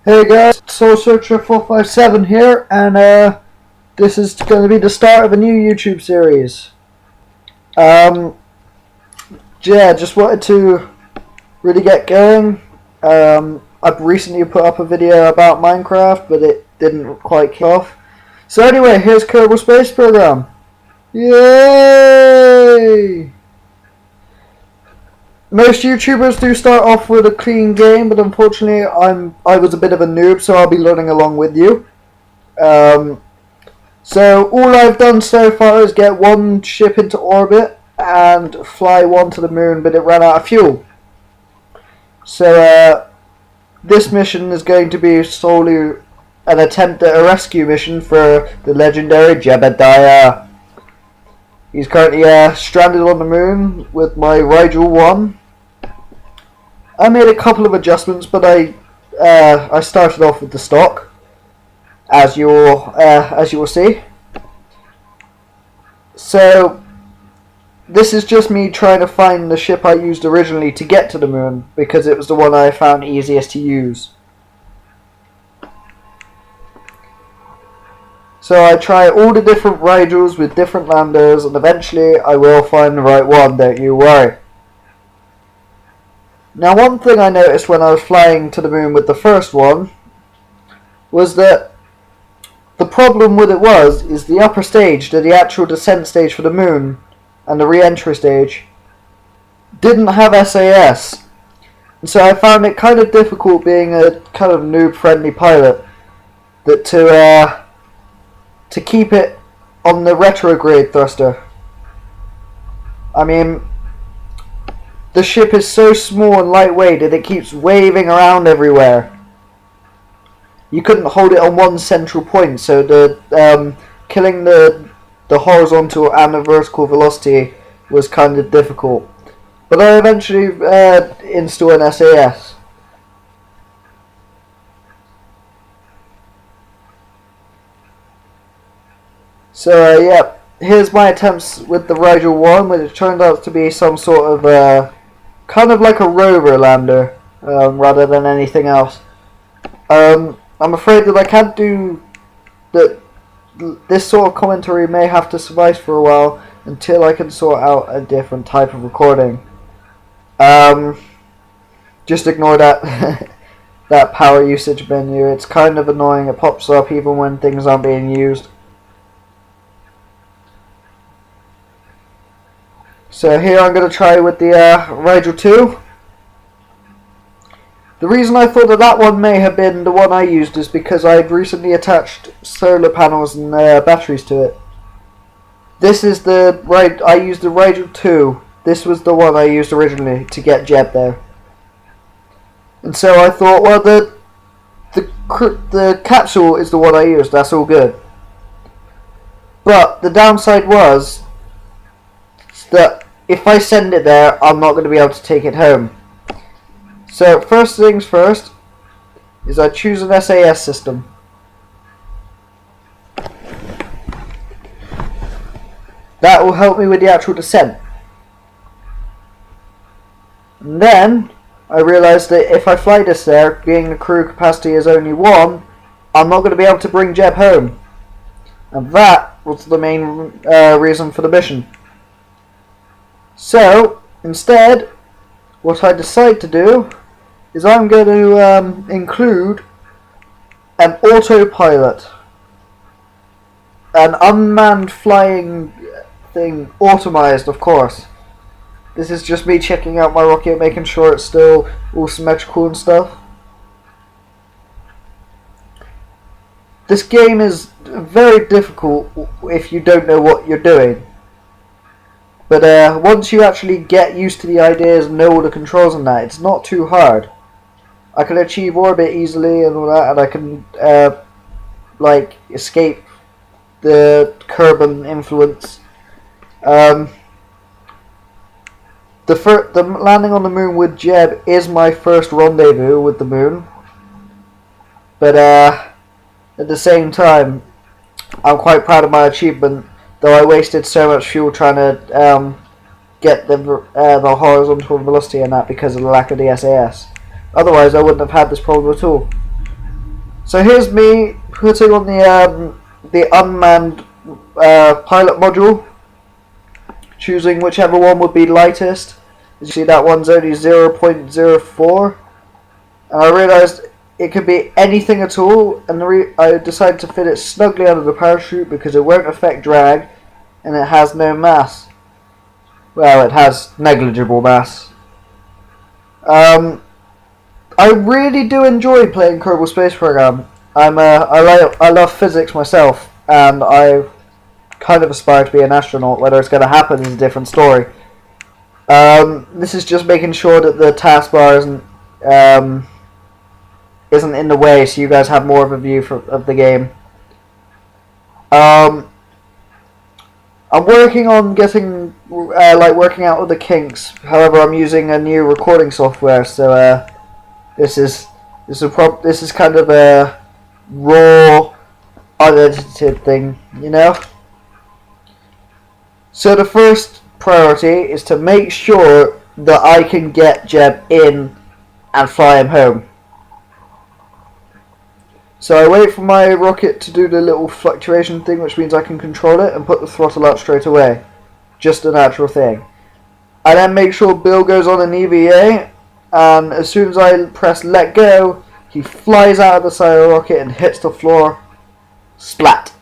Hey guys, Soul Searcher 457 here, and this is going to be the start of a new YouTube series. Yeah, just wanted to really get going. I've recently put up a video about Minecraft, but it didn't quite kick off. So anyway, here's Kerbal Space Program. Yay! Most YouTubers do start off with a clean game, but unfortunately I was a bit of a noob, so I'll be learning along with you. So all I've done so far is get one ship into orbit and fly one to the moon, but it ran out of fuel. So this mission is going to be solely an attempt at a rescue mission for the legendary Jebediah. He's currently stranded on the moon with my Rigel 1. I made a couple of adjustments, but I started off with the stock, as you will see. So this is just me trying to find the ship I used originally to get to the moon, because it was the one I found easiest to use. So I try all the different Rigels with different landers, and eventually I will find the right one, don't you worry. Now, one thing I noticed when I was flying to the moon with the first one was that the problem with it is the upper stage, the actual descent stage for the moon, and the re-entry stage didn't have SAS. And so I found it kind of difficult, being a kind of noob-friendly pilot, that to keep it on the retrograde thruster. I mean, the ship is so small and lightweight that it keeps waving around everywhere. You couldn't hold it on one central point, so the killing the horizontal and the vertical velocity was kind of difficult. But I eventually installed an SAS. So yeah, here's my attempts with the Rigel 1, which turned out to be some sort of kind of like a rover lander, rather than anything else. I'm afraid that I can't do that. This sort of commentary may have to suffice for a while until I can sort out a different type of recording. Just ignore that that power usage menu. It's kind of annoying. It pops up even when things aren't being used. So here I'm going to try with the Rigel 2. The reason I thought that one may have been the one I used is because I had recently attached solar panels and batteries to it. This is I used the Rigel 2. This was the one I used originally to get Jeb there. And so I thought, well, the capsule is the one I used. That's all good. But the downside was that if I send it there, I'm not going to be able to take it home. So first things first is I choose an SAS system. That will help me with the actual descent. And then I realised that if I fly this there, being the crew capacity is only 1, I'm not going to be able to bring Jeb home. And that was the main reason for the mission. So, instead, what I decide to do is I'm going to include an autopilot. An unmanned flying thing, automized, of course. This is just me checking out my rocket, making sure it's still all symmetrical and stuff. This game is very difficult if you don't know what you're doing. But once you actually get used to the ideas and know all the controls and that, it's not too hard. I can achieve orbit easily and all that, and I can like escape the Kerbal influence. The landing on the moon with Jeb is my first rendezvous with the moon. But at the same time, I'm quite proud of my achievement. Though I wasted so much fuel trying to get the horizontal velocity and that because of the lack of the SAS. Otherwise, I wouldn't have had this problem at all. So here's me putting on the unmanned pilot module, choosing whichever one would be lightest. As you see, that one's only 0.04, and I realised it could be anything at all, and I decided to fit it snugly under the parachute because it won't affect drag, and it has no mass. Well, it has negligible mass. I really do enjoy playing Kerbal Space Program. I love physics myself, and I kind of aspire to be an astronaut. Whether it's going to happen is a different story. This is just making sure that the taskbar isn't in the way, so you guys have more of a view of the game. I'm working on getting working out all the kinks. However, I'm using a new recording software, so this is kind of a raw, unedited thing, you know. So the first priority is to make sure that I can get Jeb in and fly him home. So I wait for my rocket to do the little fluctuation thing, which means I can control it and put the throttle up straight away. Just a natural thing. I then make sure Bill goes on an EVA, and as soon as I press let go, he flies out of the side of the rocket and hits the floor. Splat.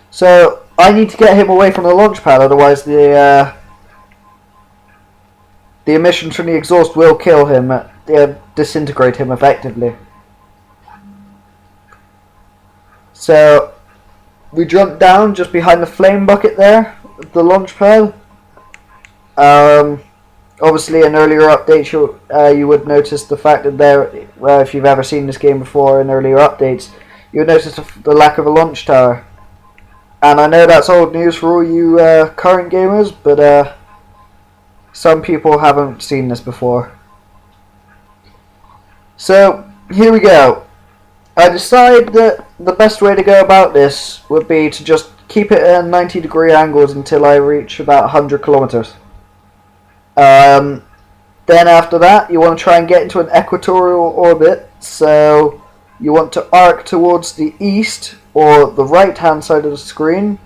So I need to get him away from the launch pad, otherwise the emissions from the exhaust will kill him, disintegrate him effectively. So we jump down just behind the flame bucket there, the launch pad. Obviously in earlier updates you would notice the fact that if you've ever seen this game before in earlier updates, you would notice the lack of a launch tower. And I know that's old news for all you current gamers, but some people haven't seen this before. So here we go. I decided that the best way to go about this would be to just keep it at 90-degree angles until I reach about 100 kilometers. Then after that, you want to try and get into an equatorial orbit. So you want to arc towards the east or the right hand side of the screen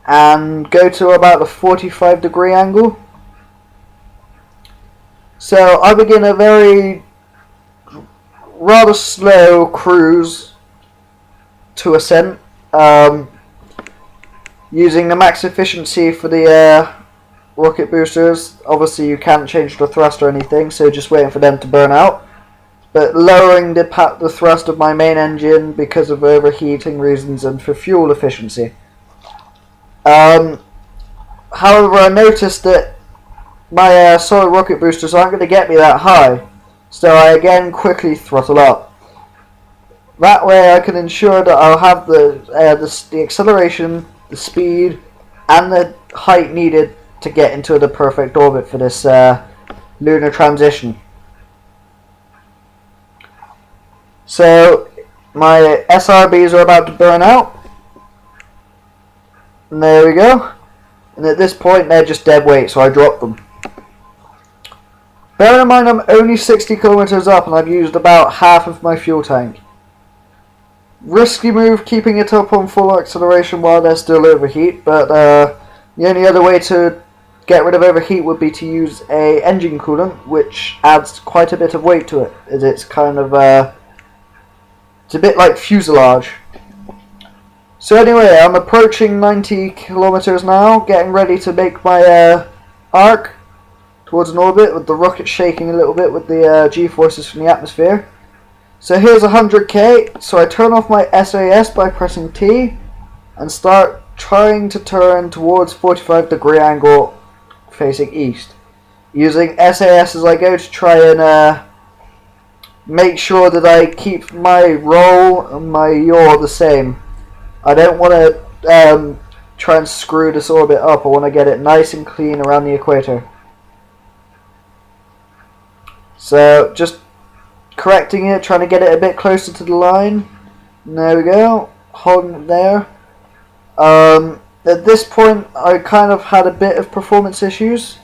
and go to about a 45-degree angle. So I begin a very rather slow cruise to ascent, using the max efficiency for the rocket boosters. Obviously you can't change the thrust or anything, so just waiting for them to burn out, but lowering the thrust of my main engine because of overheating reasons and for fuel efficiency. However, I noticed that my solid rocket boosters aren't going to get me that high, so I again quickly throttle up. That way I can ensure that I'll have the acceleration, the speed, and the height needed to get into the perfect orbit for this lunar transition. So my SRBs are about to burn out, and there we go. And at this point they're just dead weight, so I drop them. Bear in mind I'm only 60 kilometers up and I've used about half of my fuel tank. Risky move keeping it up on full acceleration while they're still overheat, but the only other way to get rid of overheat would be to use a engine coolant, which adds quite a bit of weight to it, as it's kind of it's a bit like fuselage. So anyway, I'm approaching 90 kilometers now, getting ready to make my arc towards an orbit with the rocket shaking a little bit with the G-forces from the atmosphere. So here's 100k, so I turn off my SAS by pressing T and start trying to turn towards 45-degree angle facing east, using SAS as I go to try and make sure that I keep my roll and my yaw the same. I don't want to try and screw this orbit up. I want to get it nice and clean around the equator. So just correcting it, trying to get it a bit closer to the line. And there we go, holding it there. At this point I kind of had a bit of performance issues.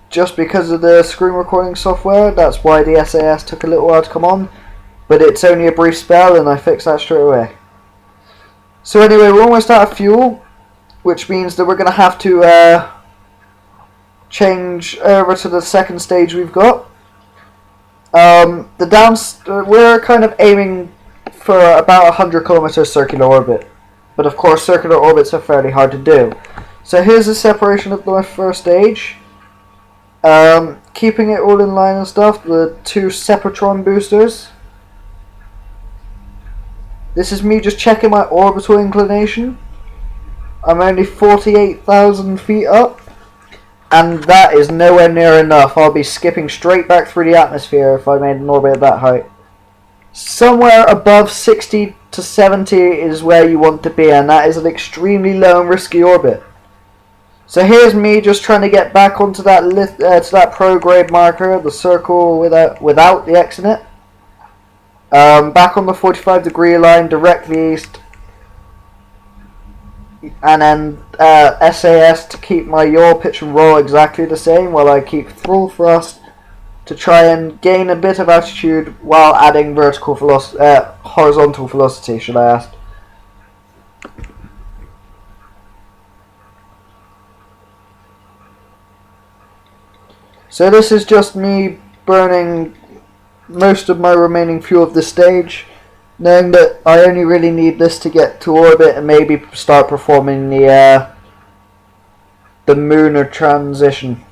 just because of the screen recording software. That's why the SAS took a little while to come on, but it's only a brief spell and I fixed that straight away. So anyway, we're almost out of fuel, which means that we're going to have to change over to the second stage we've got. We're kind of aiming for about 100 kilometers circular orbit, but of course circular orbits are fairly hard to do. So here's the separation of the first stage. Keeping it all in line and stuff, the 2 Sepratron boosters. This is me just checking my orbital inclination. I'm only 48,000 feet up, and that is nowhere near enough. I'll be skipping straight back through the atmosphere if I made an orbit at that height. Somewhere above 60 to 70 is where you want to be, and that is an extremely low and risky orbit. So here's me just trying to get back onto that to that prograde marker, the circle without the X in it. Back on the 45-degree line, directly east, and then SAS to keep my yaw, pitch and roll exactly the same, while I keep full thrust to try and gain a bit of altitude while adding horizontal velocity, should I ask. So this is just me burning most of my remaining fuel of this stage, knowing that I only really need this to get to orbit and maybe start performing the lunar transition.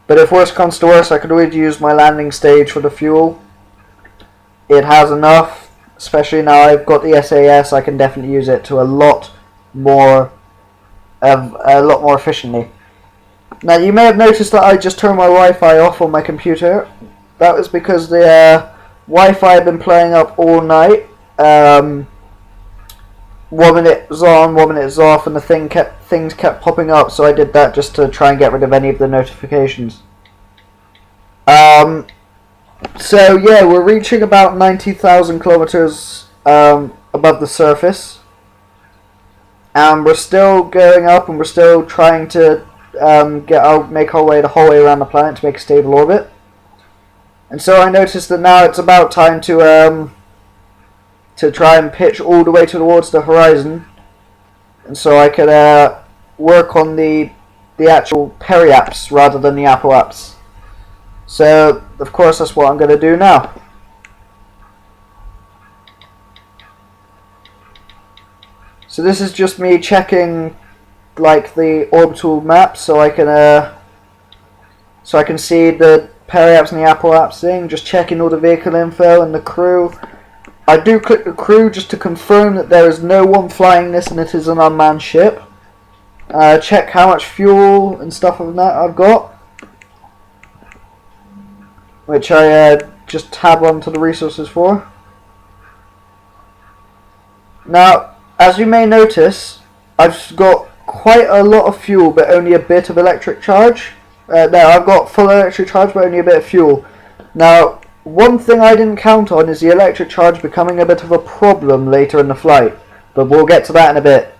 But if worse comes to worse, I could always use my landing stage for the fuel. It has enough, especially now I've got the SAS. I can definitely use it to a lot more efficiently. Now you may have noticed that I just turned my Wi-Fi off on my computer. That was because the Wi-Fi had been playing up all night. 1 minute it was on, 1 minute it was off, and things kept popping up. So I did that just to try and get rid of any of the notifications. So yeah, we're reaching about 90,000 kilometers above the surface, and we're still going up, and we're still trying to make our way the whole way around the planet to make a stable orbit. And so I noticed that now it's about time to try and pitch all the way towards the horizon, and so I could work on the actual periaps rather than the apoaps. So of course that's what I'm going to do now. So this is just me checking like the orbital map, so I can see the periaps and the apoaps thing. Just checking all the vehicle info and the crew. I do click the crew just to confirm that there is no one flying this and it is an unmanned ship. Check how much fuel and stuff like that I've got, which I just tab onto the resources for. Now, as you may notice, I've got quite a lot of fuel but only a bit of electric charge. No, I've got full electric charge but only a bit of fuel. Now, one thing I didn't count on is the electric charge becoming a bit of a problem later in the flight, but we'll get to that in a bit.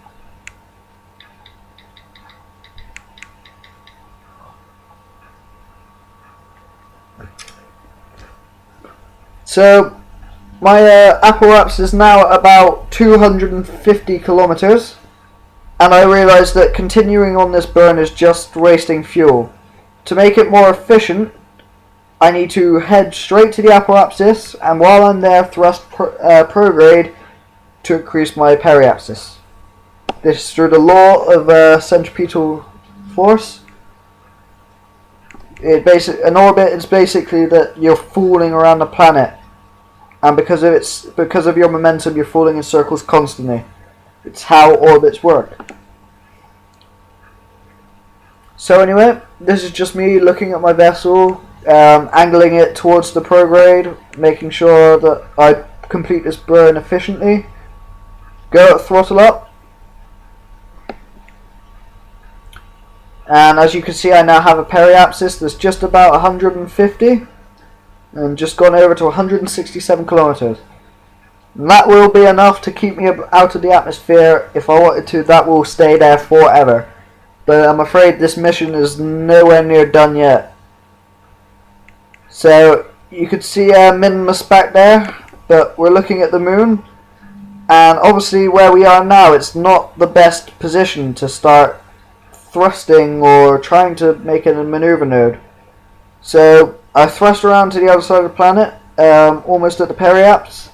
So, my apoaps is now about 250 kilometers, and I realised that continuing on this burn is just wasting fuel. To make it more efficient, I need to head straight to the apoapsis, and while I'm there, thrust prograde to increase my periapsis. This is through the law of centripetal force. An orbit is basically that you're falling around the planet, and because of your momentum, you're falling in circles constantly. It's how orbits work. So anyway, this is just me looking at my vessel, angling it towards the prograde, making sure that I complete this burn efficiently. Go at throttle up. And as you can see, I now have a periapsis that's just about 150, and just gone over to 167 kilometers. And that will be enough to keep me out of the atmosphere. If I wanted to, that will stay there forever. but I'm afraid this mission is nowhere near done yet. So you could see Minimus back there, but we're looking at the moon, and obviously where we are now, it's not the best position to start thrusting or trying to make it a maneuver node. So I thrust around to the other side of the planet, almost at the periaps,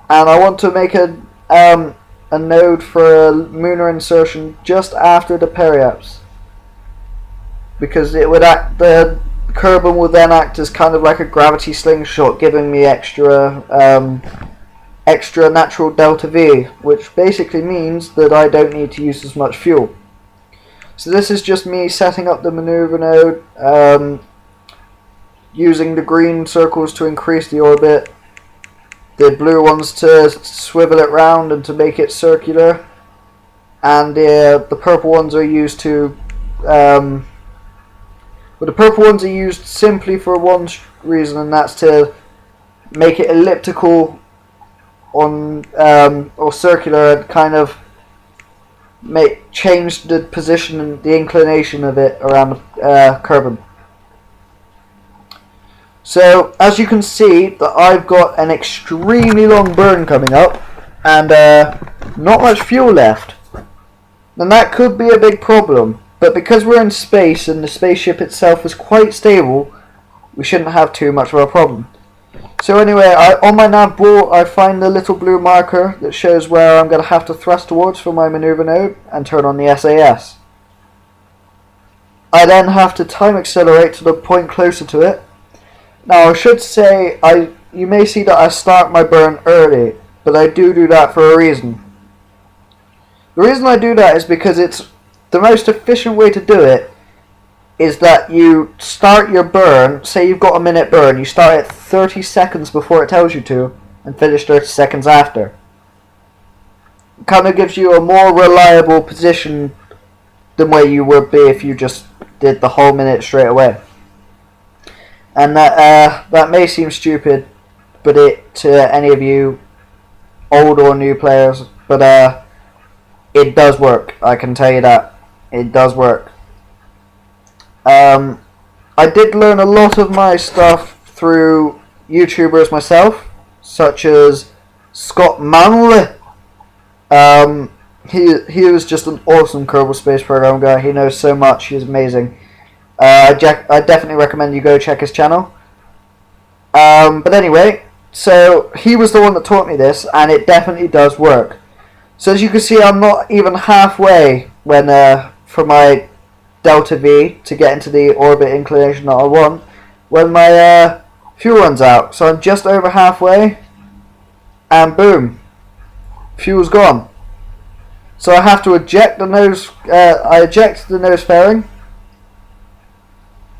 and I want to make a node for a lunar insertion just after the periaps, because it would act, the Kerbal will then act as kind of like a gravity slingshot, giving me extra natural delta V, which basically means that I don't need to use as much fuel. So this is just me setting up the maneuver node, using the green circles to increase the orbit, the blue ones to swivel it round and to make it circular, and the purple ones are used to the purple ones are used simply for one reason, and that's to make it elliptical on or circular, and kind of change the position and the inclination of it around the Kerbal. So as you can see, that I've got an extremely long burn coming up, and not much fuel left. And that could be a big problem, but because we're in space and the spaceship itself is quite stable, we shouldn't have too much of a problem. So anyway, on my nav board I find the little blue marker that shows where I'm going to have to thrust towards for my maneuver node and turn on the SAS. I then have to time accelerate to the point closer to it. Now I should say, you may see that I start my burn early, but I do that for a reason. The reason I do that is because it's the most efficient way to do it is that you start your burn, say you've got a minute burn, you start it 30 seconds before it tells you to, and finish 30 seconds after. It kind of gives you a more reliable position than where you would be if you just did the whole minute straight away. And that may seem stupid, but to any of you old or new players, but it does work. I can tell you that it does work. I did learn a lot of my stuff through YouTubers myself, such as Scott Manley. He was just an awesome Kerbal Space Program guy. He knows so much. He's amazing. I definitely recommend you go check his channel. But anyway, so he was the one that taught me this, and it definitely does work. So as you can see, I'm not even halfway when for my delta V to get into the orbit inclination that I want when my fuel runs out. So I'm just over halfway, and boom, fuel's gone. So I have to eject the nose. I eject the nose fairing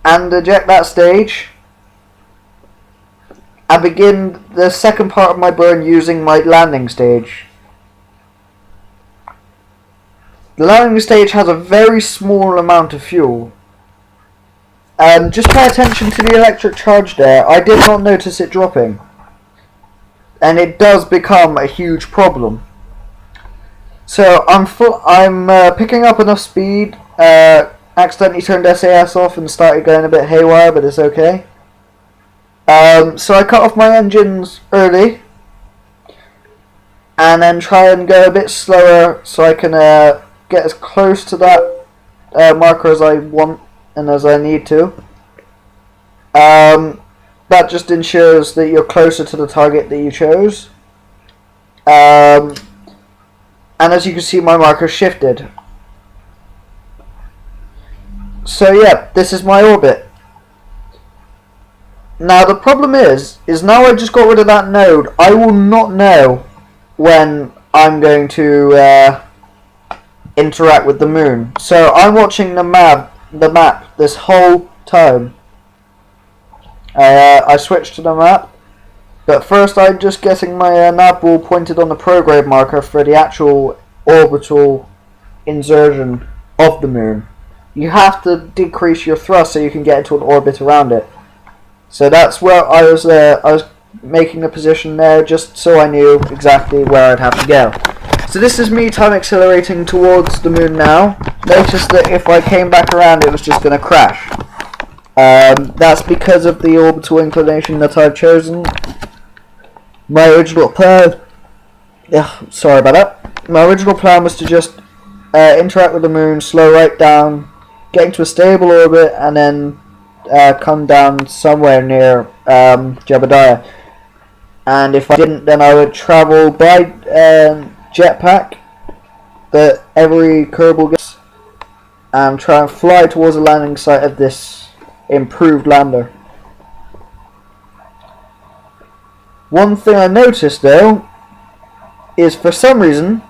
and eject that stage, and begin the second part of my burn using my landing stage. The landing stage has a very small amount of fuel. Just pay attention to the electric charge there. I did not notice it dropping, and it does become a huge problem. So I'm picking up enough speed. Accidentally turned SAS off and started going a bit haywire, but it's okay. So I cut off my engines early, and then try and go a bit slower so I can get as close to that marker as I want and as I need to. That just ensures that you're closer to the target that you chose. And as you can see, my marker shifted. So yeah, this is my orbit. Now the problem is now I just got rid of that node, I will not know when I'm going to interact with the moon. So I'm watching the map this whole time. I switched to the map, but first I'm just getting my nav ball pointed on the prograde marker for the actual orbital insertion of the moon. You have to decrease your thrust so you can get into an orbit around it. So that's where I was making a position there just so I knew exactly where I'd have to go. So this is me time accelerating towards the moon now. Notice that if I came back around it was just going to crash. That's because of the orbital inclination that I've chosen. My original plan... sorry about that. My original plan was to just interact with the moon, slow right down, get into a stable orbit, and then come down somewhere near Jebediah. And if I didn't, then I would travel by jetpack that every Kerbal gets and try and fly towards the landing site of this improved lander. One thing I noticed though is for some reason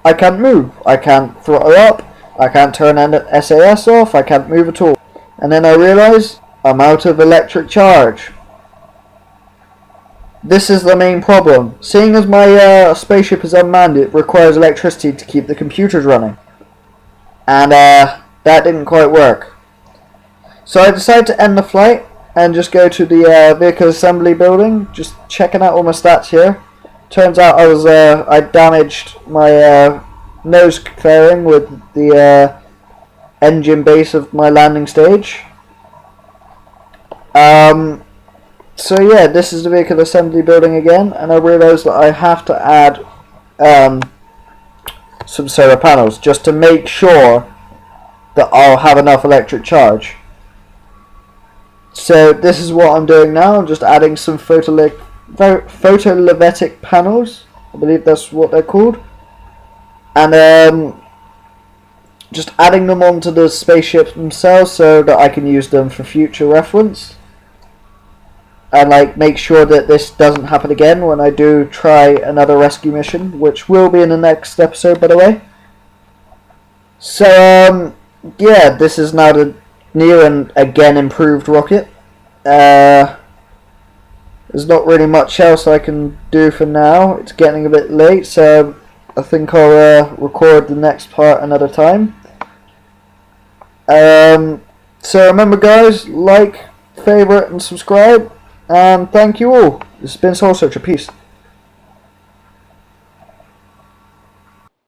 I can't move. I can't throttle up, I can't turn SAS off, I can't move at all. And then I realise I'm out of electric charge. This is the main problem. Seeing as my spaceship is unmanned, it requires electricity to keep the computers running. And that didn't quite work. So I decided to end the flight and just go to the vehicle assembly building, just checking out all my stats here. Turns out I damaged my nose fairing with the engine base of my landing stage. So yeah, this is the vehicle assembly building again, and I realised that I have to add some solar panels just to make sure that I'll have enough electric charge. So this is what I'm doing now. I'm just adding some photovoltaic panels. I believe that's what they're called, and just adding them onto the spaceship themselves so that I can use them for future reference. And make sure that this doesn't happen again when I do try another rescue mission, which will be in the next episode, by the way. So yeah, this is now the new and again improved rocket. There's not really much else I can do for now. It's getting a bit late, so I think I'll record the next part another time. So remember guys, like, favourite and subscribe. And thank you all. This has been Soul Searcher. Peace.